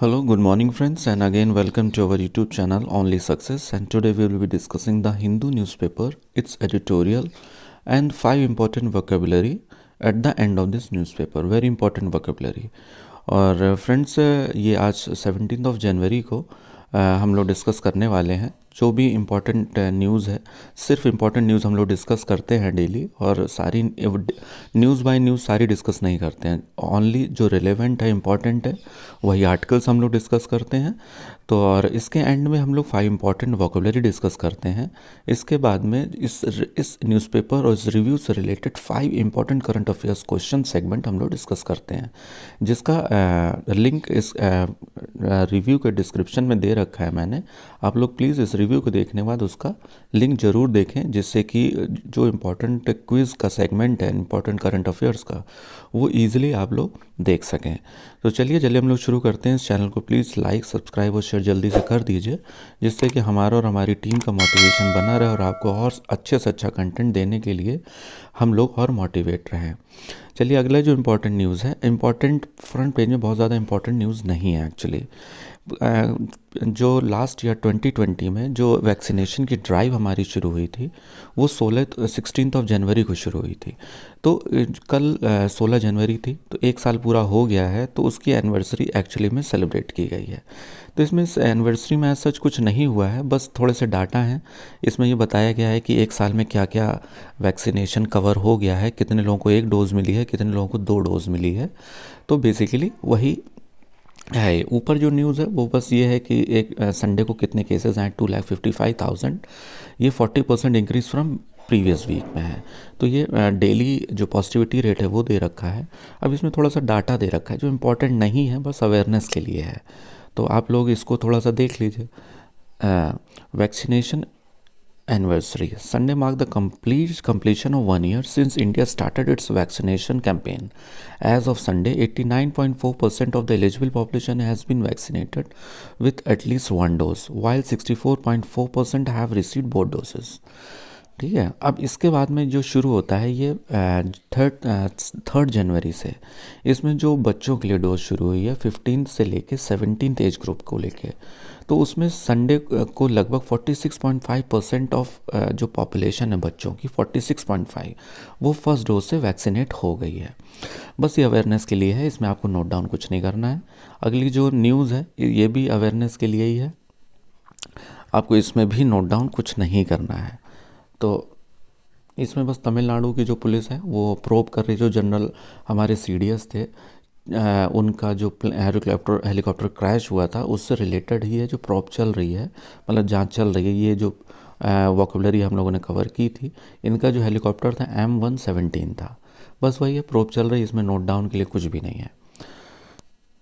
Hello, good morning, friends, and again welcome to our YouTube channel Only Success. And today we will be discussing the Hindu newspaper, its editorial, and 5 important vocabulary at the end of this newspaper. Very important vocabulary. और friends ये आज 17 जनवरी को हम लोग discuss करने वाले हैं जो भी इम्पोर्टेंट न्यूज़ है। सिर्फ इम्पोर्टेंट न्यूज़ हम लोग डिस्कस करते हैं डेली, और सारी न्यूज़ बाय न्यूज़ सारी डिस्कस नहीं करते हैं। ओनली जो रिलेवेंट है, इम्पॉर्टेंट है, वही आर्टिकल्स हम लोग डिस्कस करते हैं। तो और इसके एंड में हम लोग 5 इम्पॉर्टेंट वोकेबलरी डिस्कस करते हैं। इसके बाद में इस न्यूज़पेपर और इस रिव्यू से related 5 important current affairs question segment हम लोग डिस्कस करते हैं, जिसका लिंक इस रिव्यू के डिस्क्रिप्शन में दे रखा है मैंने। आप लोग प्लीज़ इस रिव्यू को देखने के बाद उसका लिंक ज़रूर देखें, जिससे कि जो इम्पोर्टेंट क्विज़ का सेगमेंट है, इम्पोर्टेंट करंट अफेयर्स का, वो ईजिली आप लोग देख सकें। तो चलिए हम लोग शुरू करते हैं। इस चैनल को प्लीज़ लाइक, सब्सक्राइब और शेयर जल्दी से कर दीजिए, जिससे कि हमारा और हमारी टीम का मोटिवेशन बना रहे और आपको और अच्छे से अच्छा कंटेंट देने के लिए हम लोग और मोटिवेट रहें। चलिए अगला जो इम्पोर्टेंट न्यूज़ है, इम्पोर्टेंट फ्रंट पेज में बहुत ज़्यादा इम्पोर्टेंट न्यूज़ नहीं है एक्चुअली। जो लास्ट ईयर 2020 में जो वैक्सीनेशन की ड्राइव हमारी शुरू हुई थी, वो 16 जनवरी को शुरू हुई थी। तो कल 16 जनवरी थी, तो 1 साल पूरा हो गया है, तो उसकी एनिवर्सरी एक्चुअली में सेलिब्रेट की गई है। तो इसमें इस एनिवर्सरी में ऐसा कुछ नहीं हुआ है, बस थोड़े से डाटा हैं। इसमें ये बताया गया है कि 1 साल में क्या क्या वैक्सीनेशन कवर हो गया है, कितने लोगों को 1 डोज़ मिली है, कितने लोगों को 2 डोज़ मिली है। तो बेसिकली वही है। ऊपर जो न्यूज़ है वो बस ये है कि एक संडे को कितने केसेस आए, 2,55,000। ये 40% इंक्रीज़ फ्रॉम प्रीवियस वीक में है। तो ये डेली जो पॉजिटिविटी रेट है वो दे रखा है। अब इसमें थोड़ा सा डाटा दे रखा है जो इम्पोर्टेंट नहीं है, बस अवेयरनेस के लिए है। तो आप लोग इसको थोड़ा सा देख लीजिए। Vaccination anniversary. Sunday marked the completion of 1 year since India started its vaccination campaign. As of Sunday, 89.4% of the eligible population has been vaccinated with at least 1 dose, while 64.4% have received both doses. ठीक है। अब इसके बाद में जो शुरू होता है ये थर्ड जनवरी से। इसमें जो बच्चों के लिए डोज शुरू हुई है 15 से लेके 17 एज ग्रुप को लेके, तो उसमें संडे को लगभग 46.5% ऑफ जो पॉपुलेशन है बच्चों की, 46.5, वो फर्स्ट डोज से वैक्सीनेट हो गई है। बस ये अवेयरनेस के लिए है, इसमें आपको नोट डाउन कुछ नहीं करना है। अगली जो न्यूज़ है ये भी अवेयरनेस के लिए ही है, आपको इसमें भी नोट डाउन कुछ नहीं करना है। तो इसमें बस तमिलनाडु की जो पुलिस है वो प्रोब कर रही, जो जनरल हमारे सीडीएस थे, उनका जो हेलीकॉप्टर क्रैश हुआ था उससे रिलेटेड ही है जो प्रोब चल रही है, मतलब जांच चल रही है। ये जो वोकेबलरी हम लोगों ने कवर की थी, इनका जो हेलीकॉप्टर था M117 था। बस वही है, प्रोब चल रही है, इसमें नोट डाउन के लिए कुछ भी नहीं है।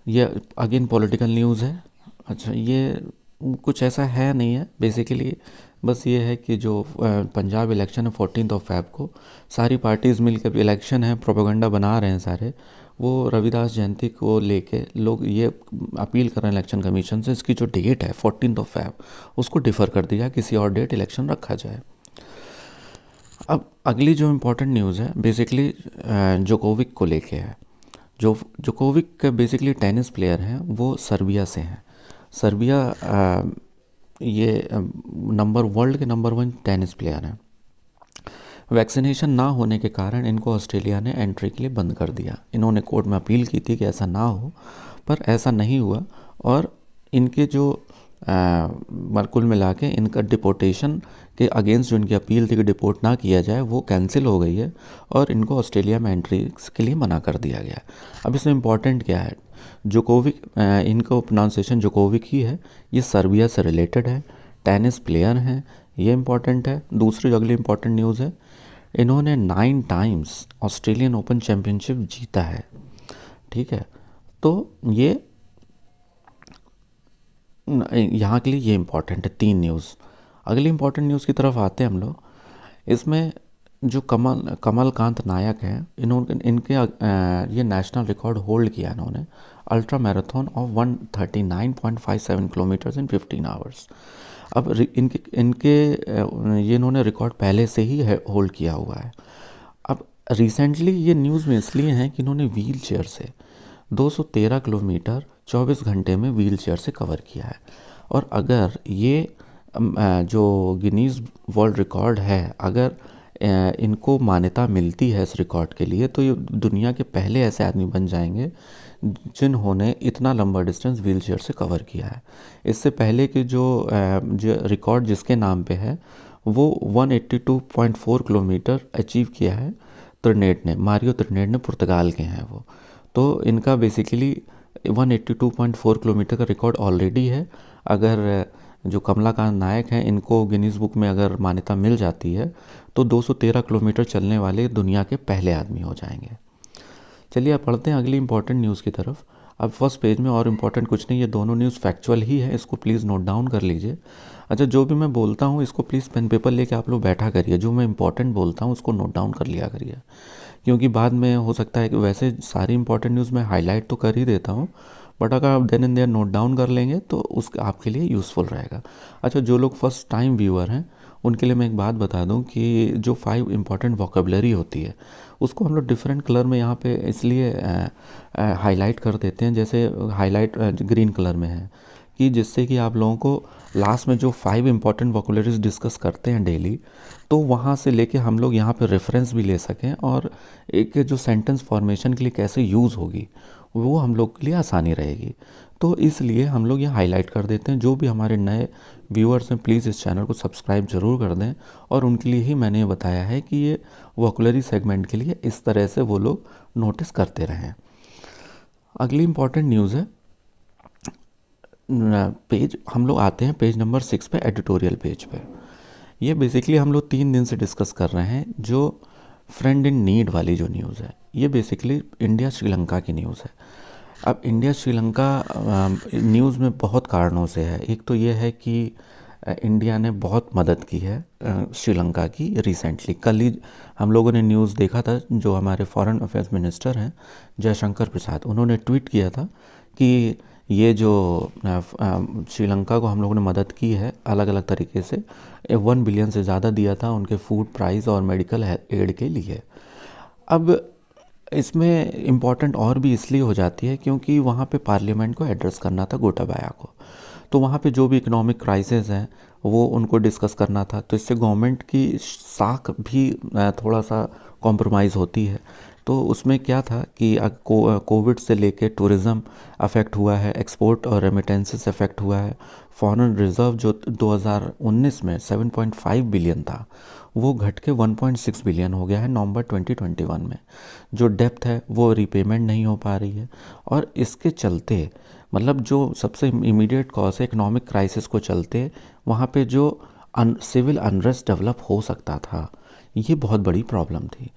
ये अगेन पॉलिटिकल न्यूज़ है। अच्छा, ये कुछ ऐसा है नहीं है बेसिकली, बस ये है कि जो पंजाब इलेक्शन है 14 फेब को, सारी पार्टीज़ मिलकर इलेक्शन है, प्रोपेगेंडा बना रहे हैं सारे। वो रविदास जयंती को लेके लोग ये अपील कर रहे हैं इलेक्शन कमीशन से, इसकी जो डेट है 14 फेब, उसको डिफ़र कर दिया, किसी और डेट इलेक्शन रखा जाए। अब अगली जो इम्पोर्टेंट न्यूज़ है बेसिकली जोकोविक को लेके है। जोकोविक बेसिकली टेनिस प्लेयर हैं, वो सर्बिया से हैं। सर्बिया ये वर्ल्ड के नंबर 1 टेनिस प्लेयर हैं। वैक्सीनेशन ना होने के कारण इनको ऑस्ट्रेलिया ने एंट्री के लिए बंद कर दिया। इन्होंने कोर्ट में अपील की थी कि ऐसा ना हो, पर ऐसा नहीं हुआ, और इनके जो कुल मिला के इनका डिपोर्टेशन के अगेंस्ट जो इनकी अपील थी कि डिपोर्ट ना किया जाए, वो कैंसिल हो गई है और इनको ऑस्ट्रेलिया में एंट्री के लिए मना कर दिया गया। अब इसमें इम्पॉर्टेंट क्या है, जोकोविक, इनका प्रोनाउंसिएशन जोकोविक ही है, ये सर्बिया से रिलेटेड है, टेनिस प्लेयर हैं, ये इम्पॉर्टेंट है। दूसरी अगली इम्पॉर्टेंट न्यूज़ है, इन्होंने 9 टाइम्स ऑस्ट्रेलियन ओपन चैम्पियनशिप जीता है। ठीक है, तो ये यहाँ के लिए ये इम्पॉर्टेंट है 3 न्यूज़। अगली इम्पॉर्टेंट न्यूज़ की तरफ आते हैं हम लोग। इसमें जो कमलकांत नायक हैं, इनके ये नेशनल रिकॉर्ड होल्ड किया इन्होंने, ultra marathon of 139.57 kilometres in 15 hours. अब इनके ये इन्होंने रिकॉर्ड पहले से ही होल्ड किया हुआ है। अब रिसेंटली ये न्यूज़ में इसलिए हैं कि इन्होंने व्हील चेयर से 213 किलोमीटर 24 घंटे में व्हील चेयर से कवर किया है। और अगर ये जो गिनीज़ वर्ल्ड रिकॉर्ड है, अगर इनको मान्यता मिलती है इस रिकॉर्ड के लिए, तो ये दुनिया के पहले ऐसे आदमी बन जाएंगे जिन्होंने इतना लंबा डिस्टेंस व्हील चेयर से कवर किया है। इससे पहले कि जो रिकॉर्ड जिसके नाम पे है वो 182.4 किलोमीटर अचीव किया है मारियो त्रिनेट ने, पुर्तगाल के हैं वो। तो इनका बेसिकली 182.4 किलोमीटर का रिकॉर्ड ऑलरेडी है। अगर जो कमलाकांत नायक हैं, इनको गिनीज़ बुक में अगर मान्यता मिल जाती है तो 213 किलोमीटर चलने वाले दुनिया के पहले आदमी हो जाएंगे। चलिए अब पढ़ते हैं अगली इंपॉर्टेंट न्यूज़ की तरफ। अब फर्स्ट पेज में और इम्पॉर्टेंट कुछ नहीं, ये दोनों न्यूज़ फैक्चुअल ही है, इसको प्लीज़ नोट डाउन कर लीजिए। अच्छा, जो भी मैं बोलता हूँ इसको प्लीज़ पेन पेपर लेके आप लोग बैठा करिए, जो मैं इंपॉर्टेंट बोलता हूँ उसको नोट डाउन कर लिया करिए, क्योंकि बाद में हो सकता है कि वैसे सारी इंपॉर्टेंट न्यूज़ मैं हाईलाइट तो कर ही देता हूँ, बट अगर आप then and there note down कर लेंगे तो उस आपके लिए यूज़फुल रहेगा। अच्छा, जो लोग फर्स्ट टाइम व्यूअर हैं उनके लिए मैं एक बात बता दूं कि जो 5 इंपॉर्टेंट वोकेबलरी होती है उसको हम लोग डिफरेंट कलर में यहाँ पे इसलिए हाईलाइट कर देते हैं, जैसे हाईलाइट ग्रीन कलर में है, कि जिससे कि आप लोगों को लास्ट में जो 5 इंपॉर्टेंट वोकेबलरीज डिस्कस करते हैं डेली, तो वहाँ से लेके हम लोग यहाँ पे रेफरेंस भी ले सकें और एक जो सेंटेंस फॉर्मेशन के लिए कैसे यूज़ होगी वो हम लोग के लिए आसानी रहेगी। तो इसलिए हम लोग ये हाईलाइट कर देते हैं। जो भी हमारे नए व्यूअर्स हैं प्लीज़ इस चैनल को सब्सक्राइब ज़रूर कर दें, और उनके लिए ही मैंने ये बताया है कि ये वोकेबलरी सेगमेंट के लिए इस तरह से वो लोग नोटिस करते रहें। अगली इंपॉर्टेंट न्यूज़ है, पेज हम लोग आते हैं पेज नंबर 6 पे, एडिटोरियल पेज पे। ये बेसिकली हम लोग 3 दिन से डिस्कस कर रहे हैं जो फ्रेंड इन नीड वाली जो न्यूज़ है। ये बेसिकली इंडिया श्रीलंका की न्यूज़ है। अब इंडिया श्रीलंका न्यूज़ में बहुत कारणों से है। एक तो ये है कि इंडिया ने बहुत मदद की है श्रीलंका की रिसेंटली। कल ही हम लोगों ने न्यूज़ देखा था, जो हमारे फॉरेन अफेयर्स मिनिस्टर हैं जयशंकर प्रसाद, उन्होंने ट्वीट किया था कि ये जो श्रीलंका को हम लोगों ने मदद की है अलग अलग तरीके से, 1 बिलियन से ज़्यादा दिया था उनके फूड प्राइस और मेडिकल एड के लिए। अब इसमें इम्पॉर्टेंट और भी इसलिए हो जाती है क्योंकि वहाँ पे पार्लियामेंट को एड्रेस करना था, गोटाबाया को। तो वहाँ पे जो भी इकोनॉमिक क्राइसिस हैं वो उनको डिस्कस करना था, तो इससे गवर्नमेंट की साख भी थोड़ा सा कॉम्प्रोमाइज़ होती है। तो उसमें क्या था कि कोविड से लेके टूरिज़्म अफेक्ट हुआ है, एक्सपोर्ट और रेमिटेंसेस अफेक्ट हुआ है। फॉरेन रिज़र्व जो 2019 में 7.5 बिलियन था वो घट के 1.6 बिलियन हो गया है नवंबर 2021 में। जो डेप्थ है वो रीपेमेंट नहीं हो पा रही है, और इसके चलते मतलब जो सबसे इमीडिएट कॉज है इकोनॉमिक क्राइसिस को चलते वहाँ पे जो सिविल अनरेस्ट डेवलप हो सकता था, ये बहुत बड़ी प्रॉब्लम थी।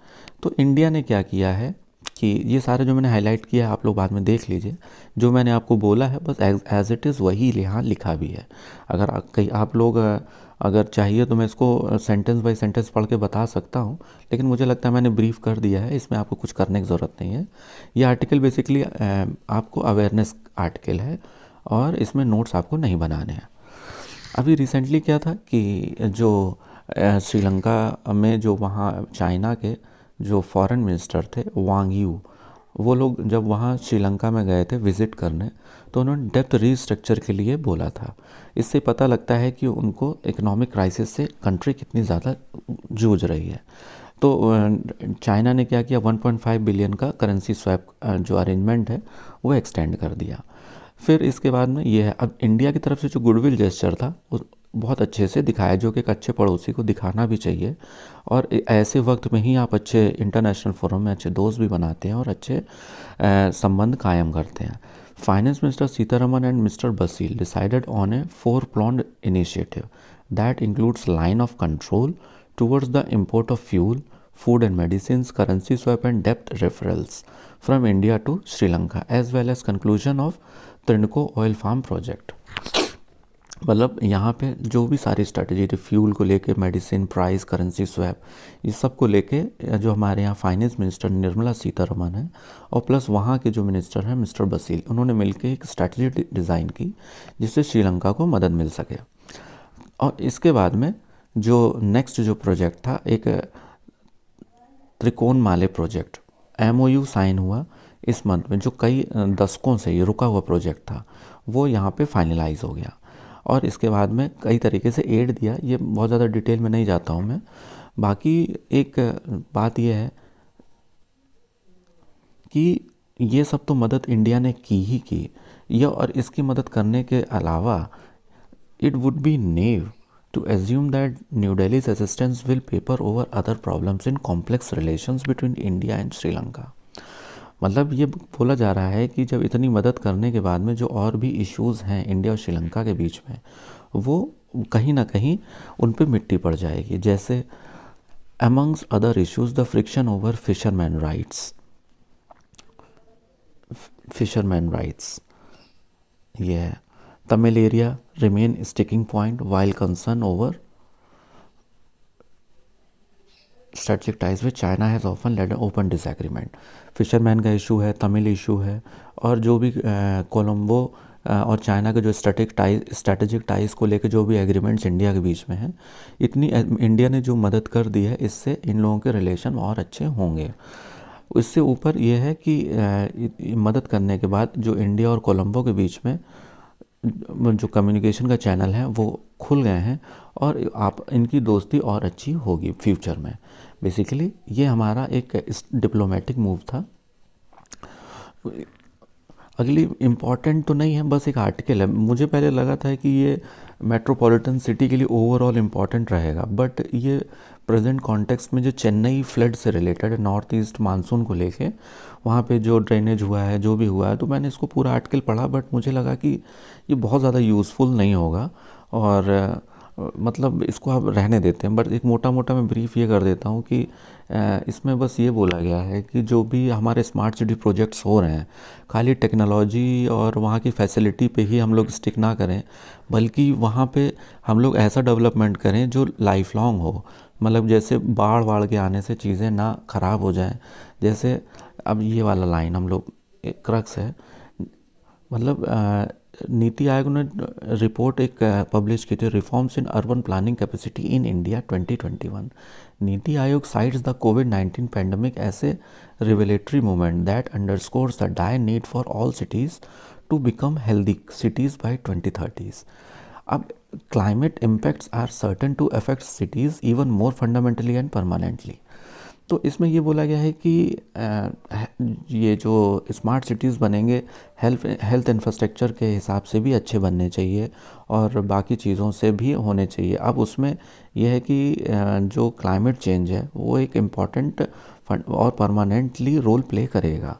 तो इंडिया ने क्या किया है कि ये सारे जो मैंने हाईलाइट किया है आप लोग बाद में देख लीजिए, जो मैंने आपको बोला है बस एज इट इज़ वही यहाँ लिखा भी है। अगर कहीं आप लोग अगर चाहिए तो मैं इसको सेंटेंस बाय सेंटेंस पढ़ के बता सकता हूँ, लेकिन मुझे लगता है मैंने ब्रीफ कर दिया है, इसमें आपको कुछ करने की ज़रूरत नहीं है। ये आर्टिकल बेसिकली आपको अवेयरनेस आर्टिकल है और इसमें नोट्स आपको नहीं बनाने हैं। अभी रिसेंटली क्या था कि जो श्रीलंका में जो वहाँ चाइना के जो फॉरेन मिनिस्टर थे वांग यू, वो लोग जब वहाँ श्रीलंका में गए थे विज़िट करने, तो उन्होंने डेप्थ रीस्ट्रक्चर के लिए बोला था। इससे पता लगता है कि उनको इकोनॉमिक क्राइसिस से कंट्री कितनी ज़्यादा जूझ रही है। तो चाइना ने क्या किया, 1.5 बिलियन का करेंसी स्वैप जो अरेंजमेंट है वो एक्सटेंड कर दिया। फिर इसके बाद में ये है, अब इंडिया की तरफ से जो गुडविल जेस्चर था वो बहुत अच्छे से दिखाया, जो कि एक अच्छे पड़ोसी को दिखाना भी चाहिए। और ऐसे वक्त में ही आप अच्छे इंटरनेशनल फोरम में अच्छे दोस्त भी बनाते हैं और अच्छे संबंध कायम करते हैं। Finance minister Sitharaman and mister Basil decided on a 4-pronged initiative that includes line of control towards the import of fuel, food and medicines, currency swap and debt referrals from India to Sri Lanka, as well as conclusion of Trinco oil farm project. मतलब यहाँ पे जो भी सारी strategy थी fuel को लेके, medicine, price, currency swap, ये सब को लेके जो हमारे यहाँ फाइनेंस मिनिस्टर निर्मला सीतारमन है और प्लस वहाँ के जो मिनिस्टर हैं मिस्टर बसील, उन्होंने मिलकर एक स्ट्रेटजी डिज़ाइन की जिससे श्रीलंका को मदद मिल सके। और इसके बाद में जो नेक्स्ट जो प्रोजेक्ट था, एक त्रिकोणमाले प्रोजेक्ट, MOU साइन हुआ इस मंथ में, जो कई दशकों से ये रुका हुआ प्रोजेक्ट था, वो यहाँ पे फाइनलाइज हो गया। और इसके बाद में कई तरीके से एड दिया, ये बहुत ज़्यादा डिटेल में नहीं जाता हूँ मैं। बाकी एक बात यह है कि ये सब तो मदद इंडिया ने की ही की, ये और इसकी मदद करने के अलावा it would be naive to assume that New Delhi's assistance will paper over other problems in complex relations between India and Sri Lanka। मतलब ये बोला जा रहा है कि जब इतनी मदद करने के बाद में जो और भी इश्यूज़ हैं इंडिया और श्रीलंका के बीच में, वो कहीं ना कहीं उन पे मिट्टी पड़ जाएगी। जैसे amongst other issues, the friction over fisherman rights, ये है। Tamil area remain sticking point while concern over strategic ties with China has often led an open disagreement। Fisherman का इशू है, तमिल इशू है, और जो भी कोलंबो और चाइना के जो स्ट्रेटेजिक टाइज को लेकर जो भी एग्रीमेंट्स इंडिया के बीच में हैं, इतनी इंडिया ने जो मदद कर दी है, इससे इन लोगों के रिलेशन और अच्छे होंगे। इससे ऊपर यह है कि मदद करने के बाद जो इंडिया और कोलंबो के बीच में जो कम्युनिकेशन का चैनल है वो खुल गए हैं, और आप इनकी दोस्ती और अच्छी होगी फ्यूचर में। बेसिकली ये हमारा एक डिप्लोमेटिक मूव था। अगली इम्पॉर्टेंट तो नहीं है, बस एक आर्टिकल है। मुझे पहले लगा था कि ये मेट्रोपॉलिटन सिटी के लिए ओवरऑल इम्पॉर्टेंट रहेगा, बट ये प्रेजेंट कॉन्टेक्स्ट में जो चेन्नई फ्लड से रिलेटेड है, नॉर्थ ईस्ट मानसून को लेके, वहाँ पे जो ड्रेनेज हुआ है, जो भी हुआ है, तो मैंने इसको पूरा आर्टिकल पढ़ा, बट मुझे लगा कि ये बहुत ज़्यादा यूज़फुल नहीं होगा, और मतलब इसको आप रहने देते हैं। बट एक मोटा मोटा मैं ब्रीफ ये कर देता हूँ कि इसमें बस ये बोला गया है कि जो भी हमारे स्मार्ट सिटी प्रोजेक्ट्स हो रहे हैं, खाली टेक्नोलॉजी और वहाँ की फैसिलिटी पे ही हम लोग स्टिक ना करें, बल्कि वहाँ पे हम लोग ऐसा डेवलपमेंट करें जो लाइफ लॉन्ग हो। मतलब जैसे बाढ़ के आने से चीज़ें ना ख़राब हो जाएं। जैसे अब ये वाला लाइन हम लोग क्रक्स है, मतलब नीति आयोग ने रिपोर्ट एक पब्लिश की थी, reforms in urban planning capacity in India 2021। NITI Aayog cites the कोविड-19 pandemic as a revelatory movement that underscores the dire need for all cities to become healthy cities by 2030। अब climate impacts are certain to affect cities even more fundamentally and permanently. तो इसमें ये बोला गया है कि ये जो स्मार्ट सिटीज़ बनेंगे, हेल्थ इंफ्रास्ट्रक्चर के हिसाब से भी अच्छे बनने चाहिए, और बाकी चीज़ों से भी होने चाहिए। अब उसमें यह है कि जो क्लाइमेट चेंज है वो एक इम्पॉर्टेंट और परमानेंटली रोल प्ले करेगा।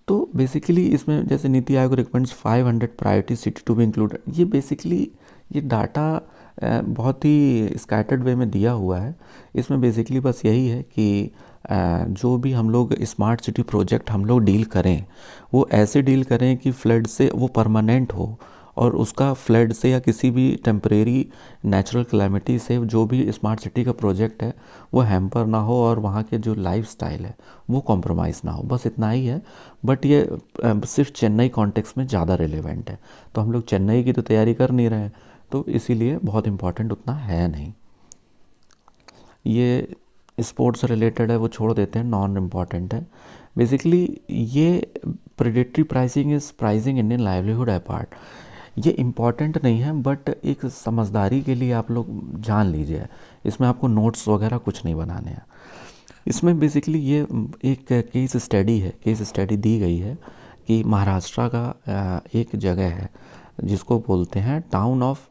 तो बेसिकली इसमें जैसे NITI Aayog recommends 500 priority city to be included, ये बेसिकली ये डाटा बहुत ही स्कैटर्ड वे में दिया हुआ है। इसमें बेसिकली बस यही है कि जो भी हम लोग स्मार्ट सिटी प्रोजेक्ट हम लोग डील करें, वो ऐसे डील करें कि फ्लड से वो परमानेंट हो, और उसका फ्लड से या किसी भी टेम्परेरी नेचुरल क्लैमिटी से जो भी स्मार्ट सिटी का प्रोजेक्ट है वो हैम्पर ना हो, और वहाँ के जो लाइफ स्टाइल है वो कॉम्प्रोमाइज़ ना हो। बस इतना ही है। बट ये सिर्फ चेन्नई कॉन्टेक्स्ट में ज़्यादा रिलेवेंट है, तो हम लोग चेन्नई की तो तैयारी कर नहीं रहे हैं, तो इसीलिए बहुत इम्पॉर्टेंट उतना है नहीं। ये स्पोर्ट्स से रिलेटेड है, वो छोड़ देते हैं, नॉन इम्पॉर्टेंट है। बेसिकली ये predatory pricing is pricing Indian livelihood apart, ये इम्पॉर्टेंट नहीं है, बट एक समझदारी के लिए आप लोग जान लीजिए। इसमें आपको नोट्स वगैरह कुछ नहीं बनाने हैं। इसमें बेसिकली ये एक केस स्टडी दी गई है कि महाराष्ट्र का एक जगह है जिसको बोलते हैं town of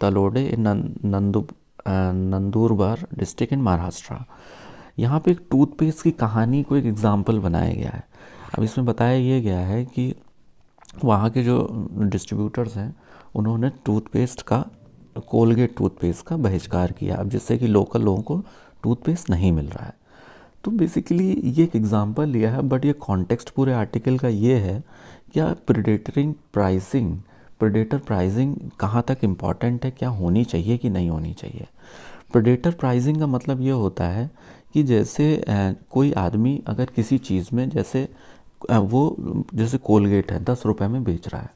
Taloda in Nandurbar district in Maharashtra. यहाँ पे एक टूथपेस्ट की कहानी को एक एग्जाम्पल बनाया गया है। अब इसमें बताया ये गया है कि वहाँ के जो डिस्ट्रीब्यूटर्स हैं उन्होंने कोलगेट टूथपेस्ट का बहिष्कार किया, अब जिससे कि लोकल लोगों को टूथपेस्ट नहीं मिल रहा है। तो बेसिकली ये एक एग्जांपल लिया है, बट ये कॉन्टेक्स्ट पूरे आर्टिकल का ये है क्या प्रेडेटर प्राइसिंग कहाँ तक इम्पॉर्टेंट है, क्या होनी चाहिए कि नहीं होनी चाहिए। प्रेडेटर प्राइसिंग का मतलब ये होता है कि जैसे कोई आदमी अगर किसी चीज़ में जैसे कोलगेट है 10 रुपये में बेच रहा है,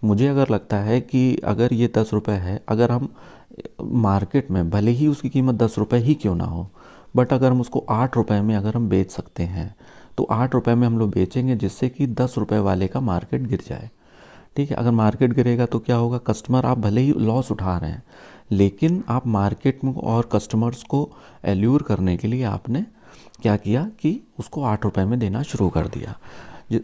मुझे अगर लगता है कि अगर ये 10 रुपये है, अगर हम मार्केट में भले ही उसकी कीमत 10 रुपये ही क्यों ना हो, बट अगर हम उसको 8 रुपये में अगर हम बेच सकते हैं, तो 8 रुपये में हम लोग बेचेंगे, जिससे कि 10 रुपये वाले का मार्केट गिर जाए। ठीक है, अगर मार्केट गिरेगा तो क्या होगा, कस्टमर, आप भले ही लॉस उठा रहे हैं लेकिन आप मार्केट में और कस्टमर्स को एल्यूर करने के लिए आपने क्या किया कि उसको 8 रुपये में देना शुरू कर दिया।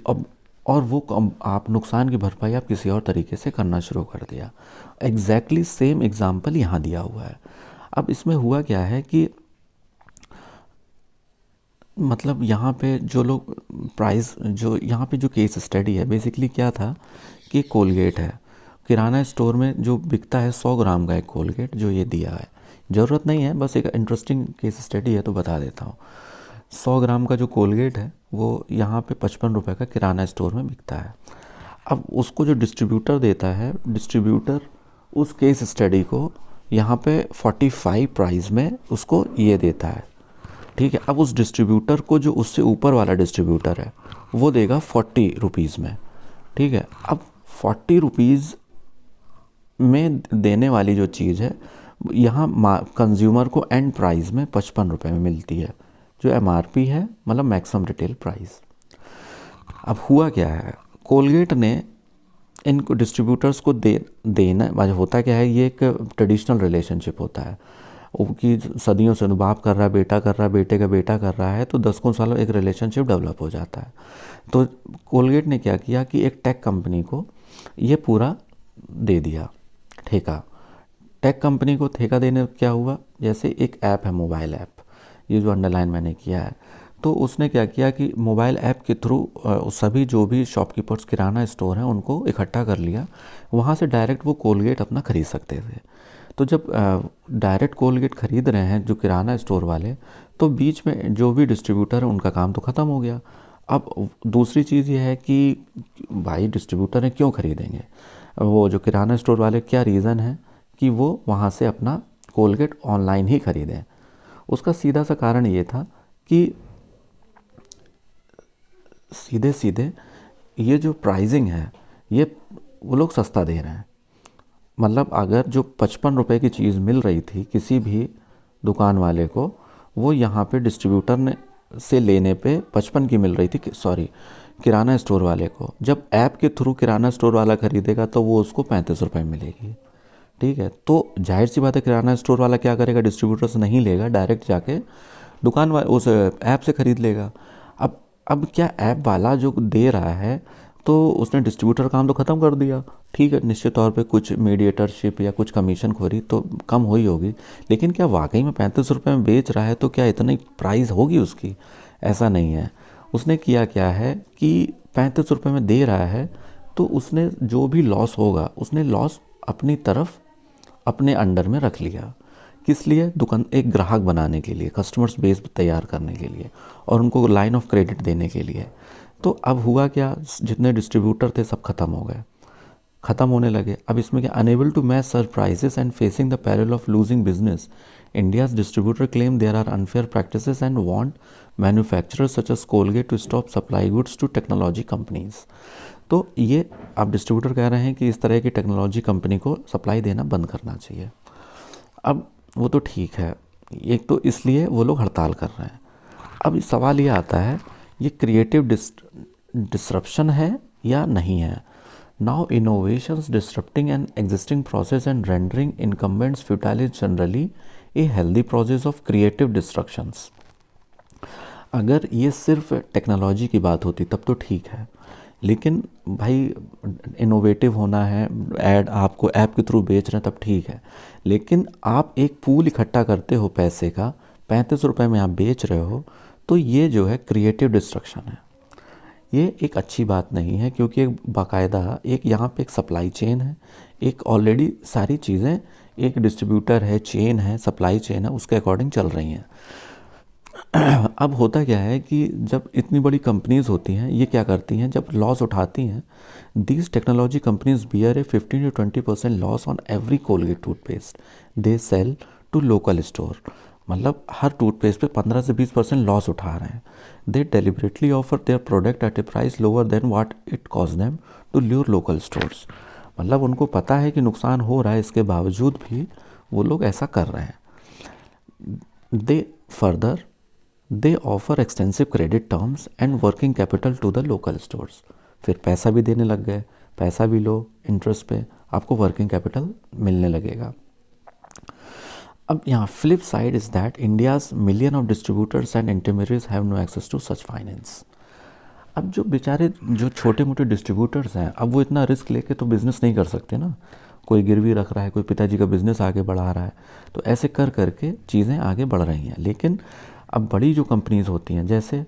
अब और वो आप नुकसान की भरपाई आप किसी और तरीके से करना शुरू कर दिया। एग्जैक्टली सेम एग्जाम्पल यहाँ दिया हुआ है। अब इसमें हुआ क्या है कि मतलब यहाँ पे जो लोग प्राइस, जो यहाँ पे जो केस स्टडी है बेसिकली क्या था कि कोलगेट है, किराना स्टोर में जो बिकता है 100 ग्राम का एक कोलगेट, जो ये दिया है, ज़रूरत नहीं है, बस एक इंटरेस्टिंग केस स्टडी है तो बता देता हूँ। 100 ग्राम का जो कोलगेट है वो यहाँ पे 55 रुपये का किराना स्टोर में बिकता है। अब उसको जो डिस्ट्रीब्यूटर देता है, डिस्ट्रीब्यूटर उस केस स्टडी को यहाँ पे 45 प्राइस में उसको ये देता है। ठीक है, अब उस डिस्ट्रीब्यूटर को जो उससे ऊपर वाला डिस्ट्रीब्यूटर है वो देगा 40 रुपीज़ में। ठीक है, अब 40 रुपीज़ में देने वाली जो चीज़ है यहाँ कंज्यूमर को एंड प्राइस में 55 रुपये में मिलती है, जो एमआरपी है, मतलब मैक्सिमम रिटेल प्राइस। अब हुआ क्या है, कोलगेट ने इनको डिस्ट्रीब्यूटर्स को देना होता क्या है, ये एक ट्रेडिशनल रिलेशनशिप होता है कि सदियों से बाप कर रहा है, बेटा कर रहा है, बेटे का बेटा कर रहा है, तो 10 सालों एक रिलेशनशिप डेवलप हो जाता है। तो कोलगेट ने क्या किया कि एक टेक कंपनी को ये पूरा दे दिया ठेका। टेक कंपनी को ठेका देने क्या हुआ, जैसे एक ऐप है, मोबाइल ऐप, ये जो अंडरलाइन मैंने किया है, तो उसने क्या किया कि मोबाइल ऐप के थ्रू सभी जो भी शॉपकीपर्स किराना स्टोर हैं उनको इकट्ठा कर लिया, वहाँ से डायरेक्ट वो कोलगेट अपना ख़रीद सकते थे। तो जब डायरेक्ट कोलगेट ख़रीद रहे हैं जो किराना स्टोर वाले, तो बीच में जो भी डिस्ट्रीब्यूटर है उनका काम तो ख़त्म हो गया। अब दूसरी चीज़ ये है कि भाई डिस्ट्रीब्यूटर हैं क्यों ख़रीदेंगे, वो जो किराना स्टोर वाले, क्या रीज़न है कि वो वहाँ से अपना कोलगेट ऑनलाइन ही ख़रीदें। उसका सीधा सा कारण ये था कि सीधे सीधे ये जो प्राइसिंग है ये वो लोग सस्ता दे रहे हैं। मतलब अगर जो 55 रुपये की चीज़ मिल रही थी किसी भी दुकान वाले को, वो यहाँ पे डिस्ट्रीब्यूटर ने से लेने पे 55 की मिल रही थी, सॉरी किराना स्टोर वाले को, जब ऐप के थ्रू किराना स्टोर वाला ख़रीदेगा तो वो उसको 35 रुपये मिलेगी। ठीक है, तो जाहिर सी बात है किराना स्टोर वाला क्या करेगा, डिस्ट्रीब्यूटर से नहीं लेगा, डायरेक्ट जाके दुकान वाले उस ऐप से ख़रीद लेगा। अब क्या ऐप वाला जो दे रहा है तो उसने डिस्ट्रीब्यूटर काम तो ख़त्म कर दिया। ठीक है, निश्चित तौर पे कुछ मीडिएटरशिप या कुछ कमीशन खोरी तो कम हुई होगी, लेकिन क्या वाकई में 35 रुपये में बेच रहा है तो क्या इतनी प्राइस होगी उसकी, ऐसा नहीं है। उसने किया क्या है कि 35 रुपये में दे रहा है तो उसने जो भी लॉस होगा उसने लॉस अपनी तरफ अपने अंडर में रख लिया। किस लिए, दुकान एक ग्राहक बनाने के लिए, कस्टमर्स बेस तैयार करने के लिए और उनको लाइन ऑफ क्रेडिट देने के लिए। तो अब हुआ क्या, जितने डिस्ट्रीब्यूटर थे सब खत्म हो गए, ख़त्म होने लगे। अब इसमें क्या, unable to match search prices and facing the peril of losing business, India's distributor claim there are unfair practices and want manufacturers such as Colgate to stop supply goods to technology companies. तो ये अब distributor कह रहे हैं कि इस तरह की टेक्नोलॉजी कंपनी को सप्लाई देना बंद करना चाहिए। अब वो तो ठीक है, एक तो इसलिए वो लोग हड़ताल कर रहे हैं। अब सवाल ये आता है, ये क्रिएटिव डिसरप्शन है या नहीं है। Now innovations disrupting an existing process and rendering incumbents futile is generally a healthy process of creative destructions. अगर ये सिर्फ टेक्नोलॉजी की बात होती तब तो ठीक है, लेकिन भाई इनोवेटिव होना है, ऐड आपको ऐप के थ्रू बेच रहे हैं तब ठीक है, लेकिन आप एक पूल इकट्ठा करते हो पैसे का, 35 रुपये में आप बेच रहे हो, तो ये जो है क्रिएटिव डिस्ट्रक्शन है। ये एक अच्छी बात नहीं है, क्योंकि एक बाकायदा एक यहाँ पे एक सप्लाई चेन है, एक ऑलरेडी सारी चीज़ें, एक डिस्ट्रीब्यूटर है, चेन है, सप्लाई चेन है, उसके अकॉर्डिंग चल रही हैं। अब होता क्या है कि जब इतनी बड़ी कंपनीज़ होती हैं, ये क्या करती हैं, जब लॉस उठाती हैं, these technology companies bear a 15 to 20% loss on every Colgate toothpaste they sell to local store. मतलब हर टूथपेस्ट पे 15 से 20% लॉस उठा रहे हैं। They deliberately offer their product at a price lower than what it cost them to lure local stores. मतलब उनको पता है कि नुकसान हो रहा है, इसके बावजूद भी वो लोग ऐसा कर रहे हैं। They further they offer extensive credit terms and working capital to the local stores. फिर पैसा भी देने लग गए, पैसा भी लो इंटरेस्ट पे, आपको वर्किंग कैपिटल मिलने लगेगा। अब यहाँ flip side is that India's million of distributors and intermediates have no access to such finance. अब जो बेचारे जो छोटे मोटे डिस्ट्रीब्यूटर्स हैं, अब वो इतना रिस्क लेके तो बिज़नेस नहीं कर सकते ना। कोई गिरवी रख रहा है, कोई पिताजी का बिज़नेस आगे बढ़ा रहा है, तो ऐसे कर करके चीज़ें आगे बढ़ रही हैं। लेकिन अब बड़ी जो कंपनीज़ होती हैं, जैसे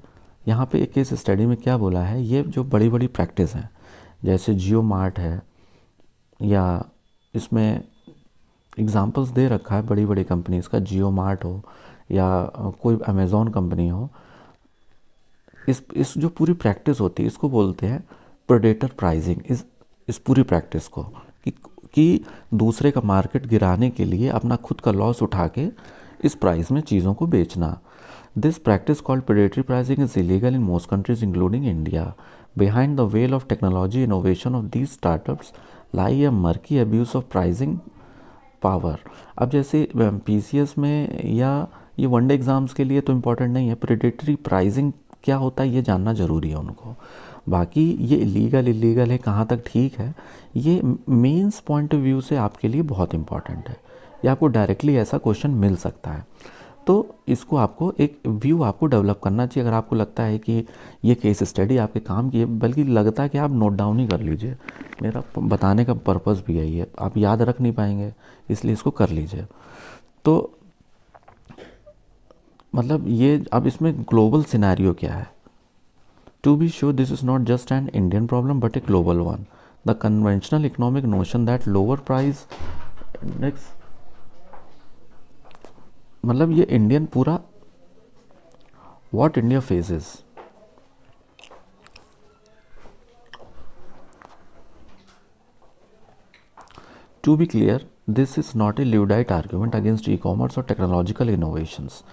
यहाँ पे एक केस स्टडी में क्या बोला है, ये जो बड़ी बड़ी प्रैक्टिस हैं, जैसे जियो मार्ट है, या इसमें एग्जांपल्स दे रखा है बड़ी बड़ी कंपनीज़ का, जियो मार्ट हो या कोई अमेज़ॉन कंपनी हो। इस जो पूरी प्रैक्टिस होती है, इसको बोलते हैं प्रेडेटर प्राइसिंग। इस पूरी प्रैक्टिस को कि दूसरे का मार्केट गिराने के लिए अपना खुद का लॉस उठा के इस प्राइस में चीज़ों को बेचना। This practice called predatory pricing is illegal in most countries including India. Behind the well of technology innovation of these startups lie a murky abuse of pricing power. अब जैसे पीसीएस में या ये वनडे एग्ज़ाम्स के लिए तो important नहीं है, प्रेडेटरी प्राइसिंग क्या होता है ये जानना ज़रूरी है उनको। बाकी ये इलीगल है, कहाँ तक ठीक है, ये मेंस पॉइंट ऑफ व्यू से आपके लिए बहुत इंपॉर्टेंट है। या आपको डायरेक्टली ऐसा क्वेश्चन मिल सकता है, तो इसको आपको एक व्यू आपको डेवलप करना चाहिए। अगर आपको लगता है कि ये केस स्टडी आपके काम की है, बल्कि लगता है कि आप नोट डाउन ही कर लीजिए, मेरा बताने का पर्पज़ भी यही है। आप याद रख नहीं पाएंगे, इसलिए इसको कर लीजिए। तो मतलब ये अब इसमें ग्लोबल सिनेरियो क्या है। To be sure, this is not just an Indian problem but a global one. The conventional economic notion that lower price index, मतलब ये इंडियन पूरा what India faces. To be clear, this is not a Luddite argument against e-commerce or technological innovations.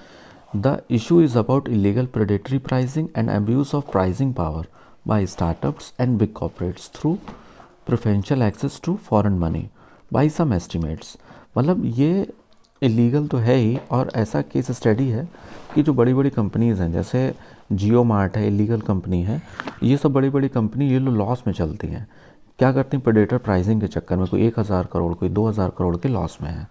The issue is about illegal predatory pricing and abuse of pricing power by startups and big corporates through preferential access to foreign money by some estimates. मतलब ये illegal तो है ही, और ऐसा case study है कि जो बड़ी बड़ी कंपनीज़ हैं, जैसे जियो मार्ट है, इलीगल कंपनी है, ये सब बड़ी बड़ी कंपनी ये लॉस में चलती हैं। क्या करते हैं, प्रेडेटर प्राइसिंग के चक्कर में कोई 1000 करोड़ कोई 2000 करोड़ के लॉस में है।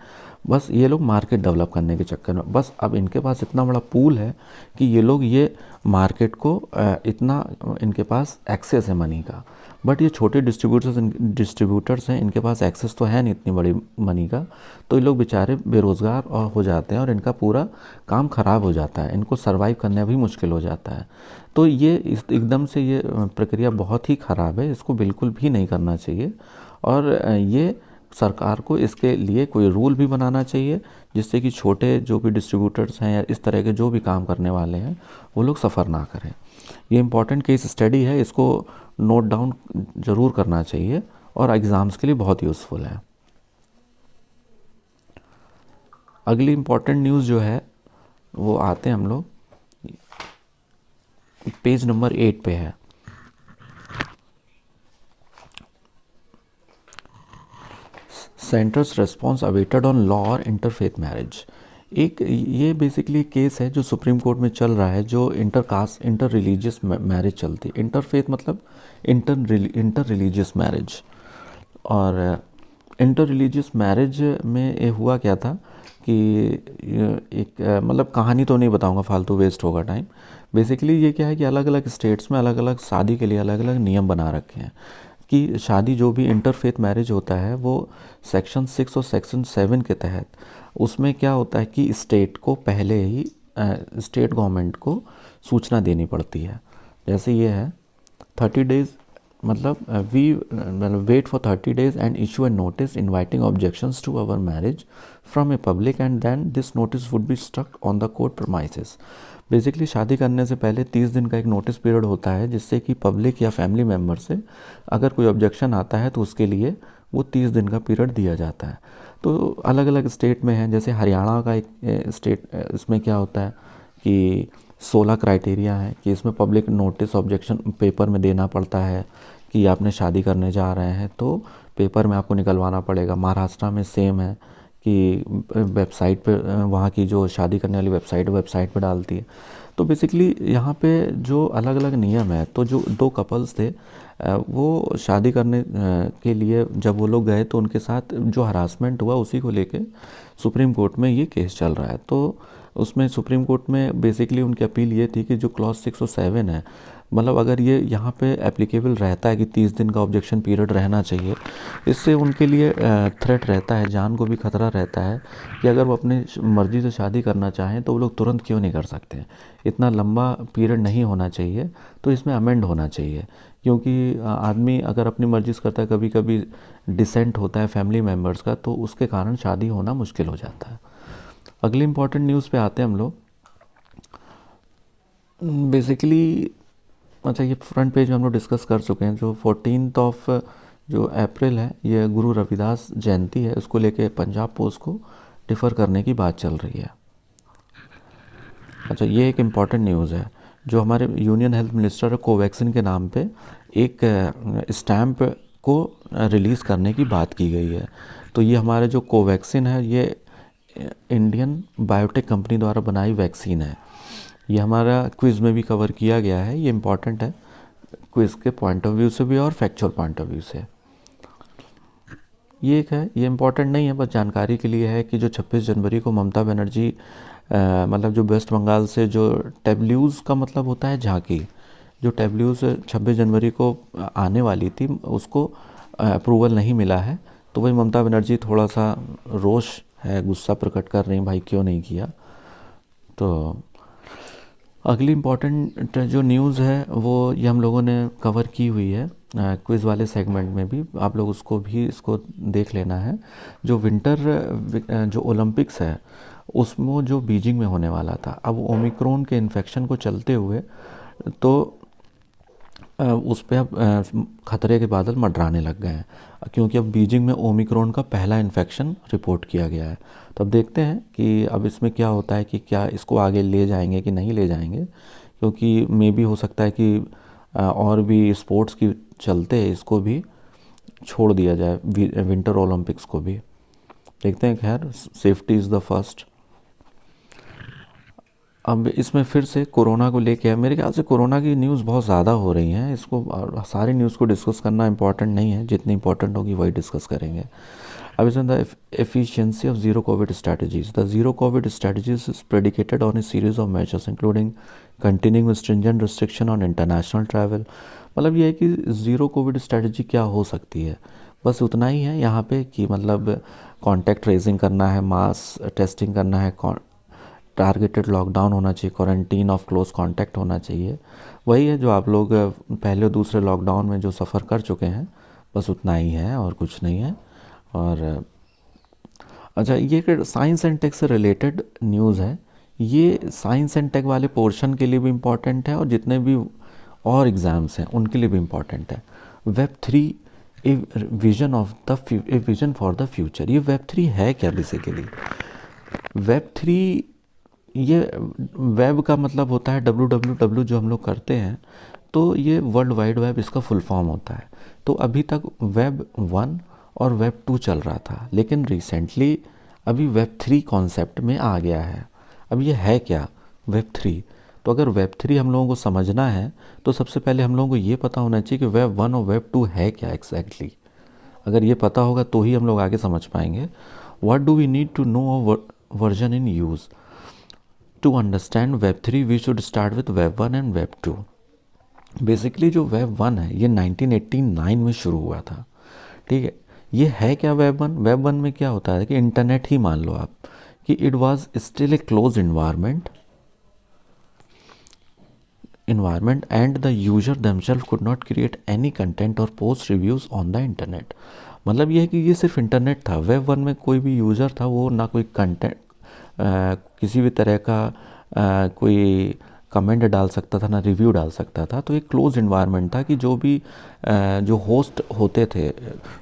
बस ये लोग मार्केट डेवलप करने के चक्कर में, बस अब इनके पास इतना बड़ा पूल है कि ये लोग ये मार्केट को इतना इनके पास एक्सेस है मनी का। बट ये छोटे डिस्ट्रीब्यूटर्स हैं, इनके पास एक्सेस तो है नहीं इतनी बड़ी मनी का, तो ये लोग बेचारे बेरोज़गार और हो जाते हैं और इनका पूरा काम ख़राब हो जाता है, इनको सर्वाइव करना भी मुश्किल हो जाता है। तो ये एकदम से ये प्रक्रिया बहुत ही ख़राब है, इसको बिल्कुल भी नहीं करना चाहिए। और ये सरकार को इसके लिए कोई रूल भी बनाना चाहिए, जिससे कि छोटे जो भी डिस्ट्रीब्यूटर्स हैं या इस तरह के जो भी काम करने वाले हैं वो लोग सफ़र ना करें। ये इम्पॉर्टेंट केस स्टडी है, इसको नोट डाउन ज़रूर करना चाहिए और एग्ज़ाम्स के लिए बहुत यूज़फुल है। अगली इम्पॉर्टेंट न्यूज़ जो है वो आते हैं हम लोग पेज नंबर 8 पे है। Centres response awaited on law और इंटरफेथ मैरिज। एक ये बेसिकली केस है जो सुप्रीम कोर्ट में चल रहा है, जो इंटर रिलीजियस मैरिज चलती है। इंटरफेथ मतलब इंटर रिलीजियस मैरिज। और इंटर रिलीजियस मैरिज में ये हुआ क्या था कि एक मतलब कहानी तो नहीं बताऊंगा, फालतू वेस्ट होगा टाइम। बेसिकली ये क्या है कि अलग अलग स्टेट्स में अलग अलग शादी के लिए अलग अलग नियम बना रखे हैं कि शादी जो भी इंटरफेथ मैरिज होता है वो सेक्शन 6 और सेक्शन 7 के तहत, उसमें क्या होता है कि स्टेट को पहले ही स्टेट गवर्नमेंट को सूचना देनी पड़ती है। जैसे ये है 30 डेज़, मतलब wait for 30 days and issue a notice inviting objections to our marriage from a public and then this notice would be stuck on the court premises. Basically शादी करने से पहले 30 दिन का एक नोटिस पीरियड होता है, जिससे कि पब्लिक या फैमिली मेम्बर से अगर कोई ऑब्जेक्शन आता है तो उसके लिए वो 30 दिन का पीरियड दिया जाता है। तो अलग अलग स्टेट में है, जैसे हरियाणा का एक स्टेट, इसमें क्या होता है कि 16 क्राइटेरिया है कि इसमें पब्लिक नोटिस ऑब्जेक्शन पेपर में देना पड़ता है कि आपने शादी करने जा रहे हैं तो पेपर में आपको निकलवाना पड़ेगा। महाराष्ट्र में सेम है कि वेबसाइट पे वहाँ की जो शादी करने वाली वेबसाइट पे डालती है। तो बेसिकली यहाँ पे जो अलग अलग नियम है, तो जो दो कपल्स थे वो शादी करने के लिए जब वो लोग गए तो उनके साथ जो हरासमेंट हुआ उसी को लेके सुप्रीम कोर्ट में ये केस चल रहा है। तो उसमें सुप्रीम कोर्ट में बेसिकली उनकी अपील ये थी कि जो क्लॉज 6 और 7 है, मतलब अगर ये यहाँ पे एप्लीकेबल रहता है कि 30 दिन का ऑब्जेक्शन पीरियड रहना चाहिए, इससे उनके लिए थ्रेट रहता है, जान को भी खतरा रहता है कि अगर वो अपनी मर्ज़ी से शादी करना चाहें तो वो लोग तुरंत क्यों नहीं कर सकते हैं। इतना लंबा पीरियड नहीं होना चाहिए, तो इसमें अमेंड होना चाहिए। क्योंकि आदमी अगर अपनी मर्ज़ी से करता है, कभी कभी डिसेंट होता है फैमिली मेम्बर्स का, तो उसके कारण शादी होना मुश्किल हो जाता है। अगली इम्पॉर्टेंट न्यूज़ पे आते हैं हम लोग। बेसिकली अच्छा, ये फ्रंट पेज में हम लोग डिस्कस कर चुके हैं। जो 14 ऑफ जो अप्रैल है, ये गुरु रविदास जयंती है, उसको लेके पंजाब पोस्ट को डिफ़र करने की बात चल रही है। अच्छा, ये एक इम्पॉर्टेंट न्यूज़ है। जो हमारे यूनियन हेल्थ मिनिस्टर है, कोवैक्सीन के नाम पे एक स्टैम्प को रिलीज़ करने की बात की गई है। तो ये हमारे जो कोवैक्सीन है, ये इंडियन बायोटेक कंपनी द्वारा बनाई वैक्सीन है। ये हमारा क्विज़ में भी कवर किया गया है, ये इम्पॉर्टेंट है क्विज़ के पॉइंट ऑफ व्यू से भी और फैक्चुअल पॉइंट ऑफ व्यू से। ये एक है, ये इम्पॉर्टेंट नहीं है, बस जानकारी के लिए है कि जो 26 जनवरी को ममता बनर्जी मतलब जो वेस्ट बंगाल से जो टेबल्यूज़ का मतलब होता है झांकी, जो टेबल्यूज़ 26 जनवरी को आने वाली थी, उसको अप्रूवल नहीं मिला है। तो वही ममता बनर्जी थोड़ा सा रोष है, गुस्सा प्रकट कर रही हैं, भाई क्यों नहीं किया। तो अगली इम्पॉर्टेंट जो न्यूज़ है वो ये हम लोगों ने कवर की हुई है क्विज़ वाले सेगमेंट में भी, आप लोग उसको भी इसको देख लेना है। जो विंटर जो ओलंपिक्स है उसमें जो बीजिंग में होने वाला था, अब ओमिक्रॉन के इन्फेक्शन को चलते हुए तो उस पर अब खतरे के बादल मंडराने लग गए हैं, क्योंकि अब बीजिंग में ओमिक्रॉन का पहला इन्फेक्शन रिपोर्ट किया गया है। तो अब देखते हैं कि अब इसमें क्या होता है, कि क्या इसको आगे ले जाएंगे कि नहीं ले जाएंगे, क्योंकि मे भी हो सकता है कि और भी स्पोर्ट्स की चलते इसको भी छोड़ दिया जाए, विंटर ओलंपिक्स को भी। देखते हैं, खैर सेफ्टी इज़ द फर्स्ट। अब इसमें फिर से कोरोना को लेके है, मेरे ख्याल से कोरोना की न्यूज़ बहुत ज़्यादा हो रही हैं, इसको सारी न्यूज़ को डिस्कस करना इंपॉर्टेंट नहीं है, जितनी इंपॉर्टेंट होगी वही डिस्कस करेंगे। अब इसमें the efficiency of zero Covid strategies, the zero Covid strategies is predicated on A series of measures including continuing stringent restriction on international travel. मतलब ये है कि ज़ीरो कोविड स्ट्रेटजी क्या हो सकती है, बस उतना ही है यहाँ पे कि मतलब कॉन्टैक्ट ट्रेसिंग करना है, मास टेस्टिंग करना है, टारगेटेड लॉकडाउन होना चाहिए, क्वारंटीन ऑफ क्लोज कांटेक्ट होना चाहिए। वही है जो आप लोग पहले और दूसरे लॉकडाउन में जो सफ़र कर चुके हैं, बस उतना ही है और कुछ नहीं है। और अच्छा, ये साइंस एंड टेक से रिलेटेड न्यूज़ है, ये साइंस एंड टेक वाले पोर्शन के लिए भी इम्पॉर्टेंट है और जितने भी और एग्ज़ाम्स हैं उनके लिए भी इम्पॉर्टेंट है। Web3 a vision for the future. ये Web3 है क्या बेसिकली? Web3, ये वेब का मतलब होता है www जो हम लोग करते हैं, तो ये वर्ल्ड वाइड वेब इसका फुल फॉर्म होता है। तो अभी तक Web 1 और Web 2 चल रहा था, लेकिन रिसेंटली अभी Web 3 कॉन्सेप्ट में आ गया है। अब ये है क्या Web 3? तो अगर Web 3 हम लोगों को समझना है तो सबसे पहले हम लोगों को ये पता होना चाहिए कि Web 1 और Web 2 है क्या एग्जैक्टली। अगर ये पता होगा तो ही हम लोग आगे समझ पाएंगे। What do we need to know version in use to understand Web 3? We should start with Web 1 and Web 2। Basically जो Web 1 है ये 1989 में शुरू हुआ था, ठीक है। ये है क्या Web 1 में क्या होता है कि इंटरनेट ही मान लो आप, कि it was still a close environment and the user themselves could not create any content or post reviews on the internet। मतलब ये है कि ये सिर्फ इंटरनेट था। Web 1 में कोई भी यूज़र था वो ना कोई कंटेंट किसी भी तरह का कोई कमेंट डाल सकता था, ना रिव्यू डाल सकता था। तो एक क्लोज इन्वायरमेंट था कि जो भी जो होस्ट होते थे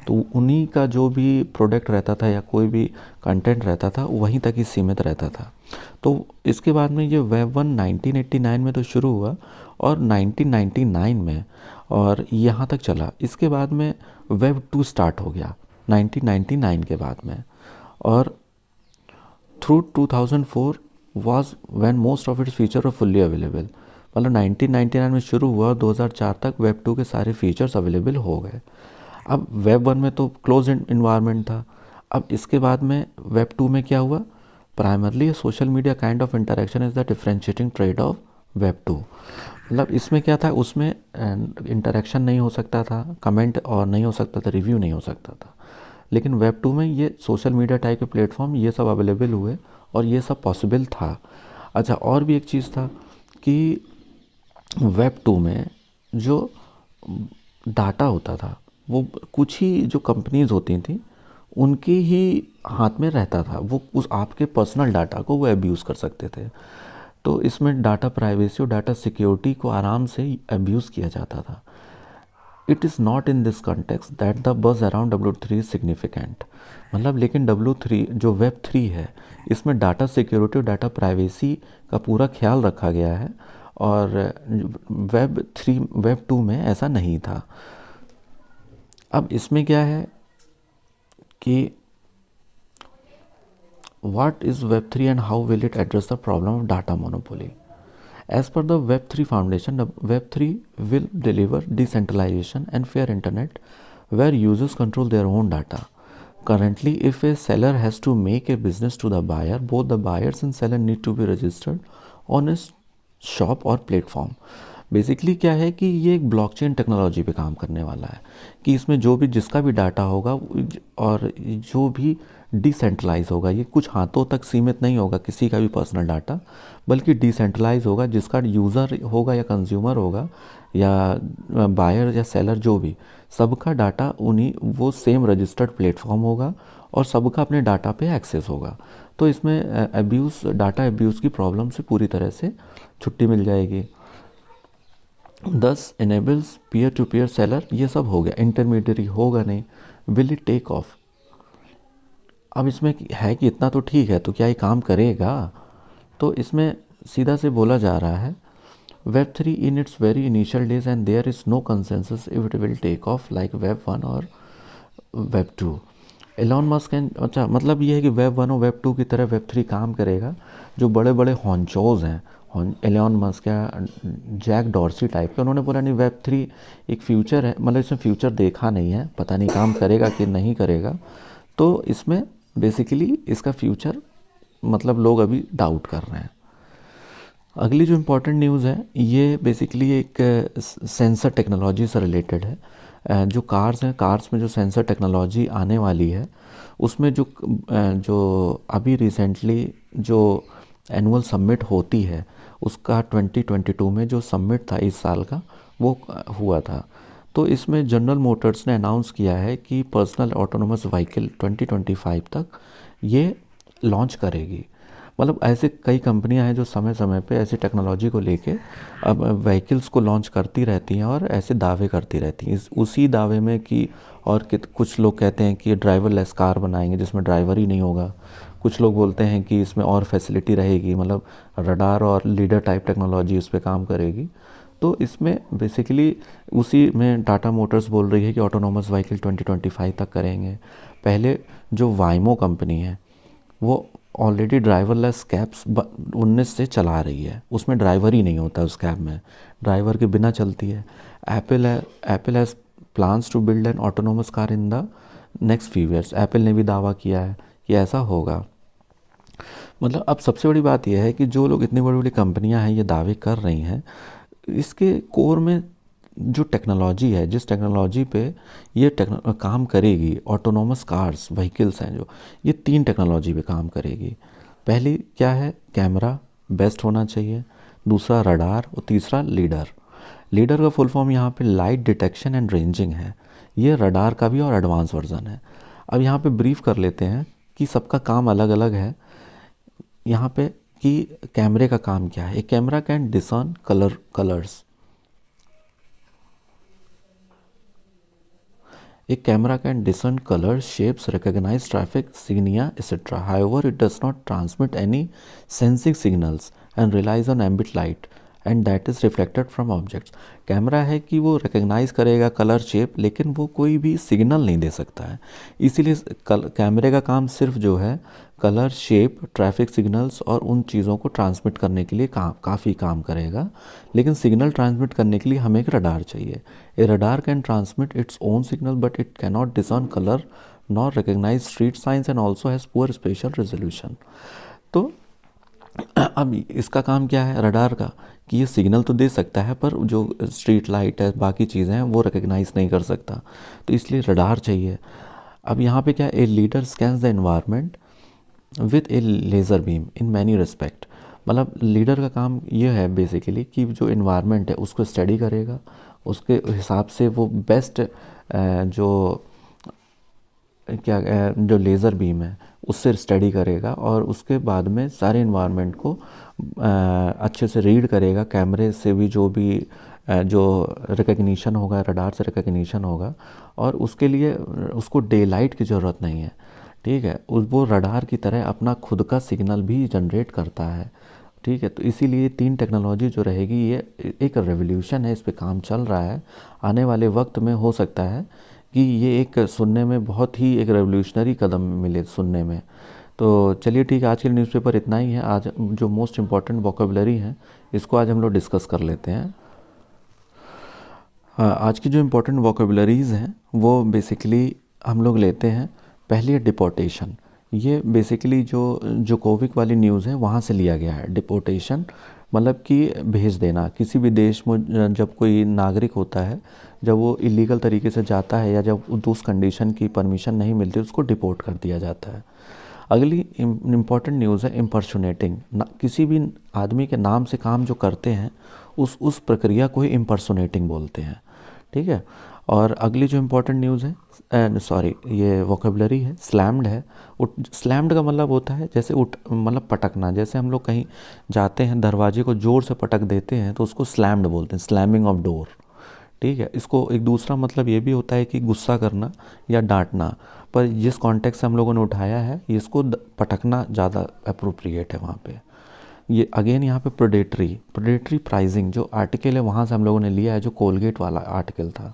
तो उन्हीं का जो भी प्रोडक्ट रहता था या कोई भी कंटेंट रहता था वहीं तक ही सीमित रहता था। तो इसके बाद में ये Web 1 1989 में तो शुरू हुआ और 1999 में और यहाँ तक चला। इसके बाद में Web 2 स्टार्ट हो गया 1999 के बाद में। और through 2004 was when most of its features were fully available. मतलब 1999 में शुरू हुआ और 2004 तक वेब 2 के सारे फीचर्स अवेलेबल हो गए. अब वेब 1 में तो क्लोज इन्वायरमेंट था. अब इसके बाद में वेब 2 में क्या हुआ? Primarily social media kind of interaction is the differentiating trade off web 2. मतलब इसमें क्या था, उसमें इंटरेक्शन नहीं हो सकता था, कमेंट और नहीं हो सकता था, रिव्यू नहीं हो सकता था. लेकिन वेब 2 में ये सोशल मीडिया टाइप के प्लेटफॉर्म ये सब अवेलेबल हुए और ये सब पॉसिबल था. अच्छा, और भी एक चीज़ था कि वेब 2 में जो डाटा होता था वो कुछ ही जो कंपनीज होती थी उनके ही हाथ में रहता था. वो उस आपके पर्सनल डाटा को वो अब्यूज़ कर सकते थे. तो इसमें डाटा प्राइवेसी और डाटा सिक्योरिटी को आराम से अब्यूज़ किया जाता था. It is not in this context that the buzz around W3 is significant. मतलब लेकिन W3 जो वेब 3 है इसमें डाटा सिक्योरिटी और डाटा प्राइवेसी का पूरा ख्याल रखा गया है और वेब 2 में ऐसा नहीं था. अब इसमें क्या है कि what is Web3 and how will it address the problem of data monopoly? As per the Web3 Foundation, the Web3 will deliver decentralization and fair internet where users control their own data. Currently, if a seller has to make a business to the buyer, both the buyers and seller need to be registered on a shop or platform. Basically क्या है कि ये एक blockchain technology पे काम करने वाला है कि इसमें जो भी जिसका भी डाटा होगा और जो भी डिसेंट्रलाइज होगा, ये कुछ हाथों तक सीमित नहीं होगा किसी का भी पर्सनल डाटा, बल्कि डिसेंट्रलाइज होगा. जिसका यूज़र होगा या कंज्यूमर होगा या बायर या सेलर जो भी, सबका डाटा उन्हीं वो सेम रजिस्टर्ड प्लेटफॉर्म होगा और सबका अपने डाटा पे एक्सेस होगा. तो इसमें डाटा अब्यूज़ की प्रॉब्लम से पूरी तरह से छुट्टी मिल जाएगी. दस enables peer to peer seller, ये सब हो गया. इंटरमीडियरी होगा नहीं. Will it take off? अब इसमें है कि इतना तो ठीक है, तो क्या ये काम करेगा? तो इसमें सीधा से बोला जा रहा है web 3 in its very initial days and there is no consensus if it will take off like web 1 और वेब 2. एलॉन मस्क अच्छा, मतलब ये है कि वेब 1 और वेब 2 की तरह वेब 3 काम करेगा. जो बड़े बड़े हॉन्चोज हैं, एलॉन मस्क या जैक डॉर्सी टाइप के, उन्होंने बोला नहीं वेब 3 एक फ्यूचर है. मतलब इसमें फ्यूचर देखा नहीं है, पता नहीं काम करेगा कि नहीं करेगा. तो इसमें बेसिकली इसका फ्यूचर मतलब लोग अभी डाउट कर रहे हैं. अगली जो इम्पोर्टेंट न्यूज़ है ये बेसिकली एक सेंसर टेक्नोलॉजी से रिलेटेड है. जो कार्स हैं, कार्स में जो सेंसर टेक्नोलॉजी आने वाली है उसमें जो अभी रिसेंटली जो एनुअल सबमिट होती है उसका 2022 में जो सबमिट था इस साल का वो हुआ था. तो इसमें जनरल मोटर्स ने अनाउंस किया है कि पर्सनल ऑटोनोमस व्हीकल 2025 तक ये लॉन्च करेगी. मतलब ऐसे कई कंपनियां हैं जो समय समय पे ऐसी टेक्नोलॉजी को लेके अब व्हीकल्स को लॉन्च करती रहती हैं और ऐसे दावे करती रहती हैं. उसी दावे में कि और कुछ लोग कहते हैं कि ड्राइवरलेस कार बनाएंगे जिसमें ड्राइवर ही नहीं होगा. कुछ लोग बोलते हैं कि इसमें और फैसिलिटी रहेगी, मतलब रडार और लीडर टाइप टेक्नोलॉजी उस पर काम करेगी. तो इसमें बेसिकली उसी में टाटा मोटर्स बोल रही है कि ऑटोनोमस व्हीकल 2025 तक करेंगे. पहले जो वाइमो कंपनी है वो ऑलरेडी ड्राइवरलेस कैब्स 19 से चला रही है. उसमें ड्राइवर ही नहीं होता, उस कैब में ड्राइवर के बिना चलती है. Apple has plans to build an autonomous car in the next few years. Apple ने भी दावा किया है कि ऐसा होगा. मतलब अब सबसे बड़ी बात यह है कि जो लोग इतनी बड़ी बड़ी कंपनियां हैं ये दावे कर रही हैं, इसके कोर में जो टेक्नोलॉजी है, जिस टेक्नोलॉजी पे ये काम करेगी, ऑटोनोमस कार्स व्हीकल्स हैं जो, ये 3 टेक्नोलॉजी पे काम करेगी. पहली क्या है? कैमरा बेस्ट होना चाहिए, दूसरा रडार और तीसरा लीडर. लीडर का फुल फॉर्म यहाँ पे लाइट डिटेक्शन एंड रेंजिंग है. ये रडार का भी और एडवांस वर्जन है. अब यहाँ पे ब्रीफ कर लेते हैं कि सबका काम अलग अलग है. यहाँ पे कि कैमरे का काम क्या है. एक camera can discern colours. A camera can discern colors, shapes, recognize traffic signia, etc. However, it does not transmit any sensing signals and relies on ambient light and that is reflected from objects. Camera है कि वो recognise करेगा colour shape, लेकिन वो कोई भी signal नहीं दे सकता है। इसीलिए कैमरे का काम सिर्फ जो है कलर शेप, ट्रैफिक सिग्नल्स और उन चीज़ों को ट्रांसमिट करने के लिए काफ़ी काम करेगा। लेकिन सिग्नल ट्रांसमिट करने के लिए हमें एक रडार चाहिए। A radar can transmit its own signal but it cannot discern colour nor recognise street signs and also has poor spatial resolution. तो अब इसका काम क्या है रडार का, कि ये सिग्नल तो दे सकता है पर जो स्ट्रीट लाइट है, बाकी चीज़ें हैं, वो रिकग्नाइज नहीं कर सकता, तो इसलिए रडार चाहिए। अब यहाँ पे क्या, a leader scans the environment with A laser beam in many respect. मतलब लीडर का काम ये है बेसिकली कि जो इन्वायरमेंट है उसको स्टडी करेगा, उसके हिसाब से वो बेस्ट जो जो लेज़र बीम है उससे स्टडी करेगा और उसके बाद में सारे इन्वायरमेंट को अच्छे से रीड करेगा। कैमरे से भी जो रिकग्निशन होगा, रडार से रिकग्निशन होगा, और उसके लिए उसको डे लाइट की ज़रूरत नहीं है, ठीक है। वो रडार की तरह अपना खुद का सिग्नल भी जनरेट करता है, ठीक है। तो इसीलिए 3 टेक्नोलॉजी जो रहेगी ये एक रेवोल्यूशन है, इस पे काम चल रहा है। आने वाले वक्त में हो सकता है कि ये एक सुनने में बहुत ही एक रेवोल्यूशनरी कदम मिले सुनने में। तो चलिए ठीक है, आज के न्यूज़पेपर इतना ही है। आज जो मोस्ट इम्पॉर्टेंट वोकेबलरी है इसको आज हम लोग डिस्कस कर लेते हैं। हाँ, आज की जो इम्पोर्टेंट वोकेबलरीज़ हैं वो बेसिकली हम लोग लेते हैं। पहली है डिपोर्टेशन। ये बेसिकली जो कोविड वाली न्यूज़ है वहाँ से लिया गया है। डिपोर्टेशन मतलब कि भेज देना। किसी भी देश में जब कोई नागरिक होता है, जब वो इलीगल तरीके से जाता है या जब उस कंडीशन की परमिशन नहीं मिलती, उसको डिपोर्ट कर दिया जाता है। अगली इम्पॉर्टेंट न्यूज़ है इम्पर्सोनेटिंग। किसी भी आदमी के नाम से काम जो करते हैं उस प्रक्रिया को ही इम्पर्सोनेटिंग बोलते हैं, ठीक है। और अगली जो इम्पोर्टेंट न्यूज़ है, सॉरी ये वोकेबलरी है, स्लैम्ड है। स्लैम्ड का मतलब होता है जैसे मतलब पटकना। जैसे हम लोग कहीं जाते हैं, दरवाजे को ज़ोर से पटक देते हैं तो उसको स्लैम्ड बोलते हैं, स्लैमिंग ऑफ डोर, ठीक है। इसको एक दूसरा मतलब ये भी होता है कि गुस्सा करना या डांटना, पर जिस कॉन्टेक्स्ट से हम लोगों ने उठाया है इसको पटकना ज़्यादा अप्रोप्रिएट है वहाँ पे। ये अगेन यहाँ पे प्रेडेटरी प्राइसिंग जो आर्टिकल है वहाँ से हम लोगों ने लिया है, जो कोलगेट वाला आर्टिकल था,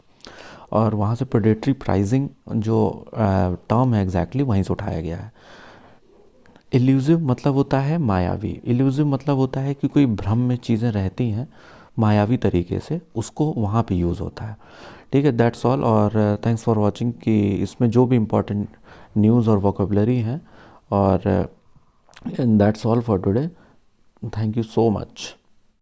और वहाँ से प्रेडेटरी प्राइसिंग जो टर्म है एग्जैक्टली वहीं से उठाया गया है। इल्यूजिव मतलब होता है मायावी। इल्यूजिव मतलब होता है कि कोई भ्रम में चीज़ें रहती हैं मायावी तरीके से, उसको वहाँ पे यूज़ होता है, ठीक है। दैट्स ऑल, और थैंक्स फॉर वाचिंग। कि इसमें जो भी इम्पोर्टेंट न्यूज़ और वोकेबलरी हैं, और that's all for today. Thank you so much.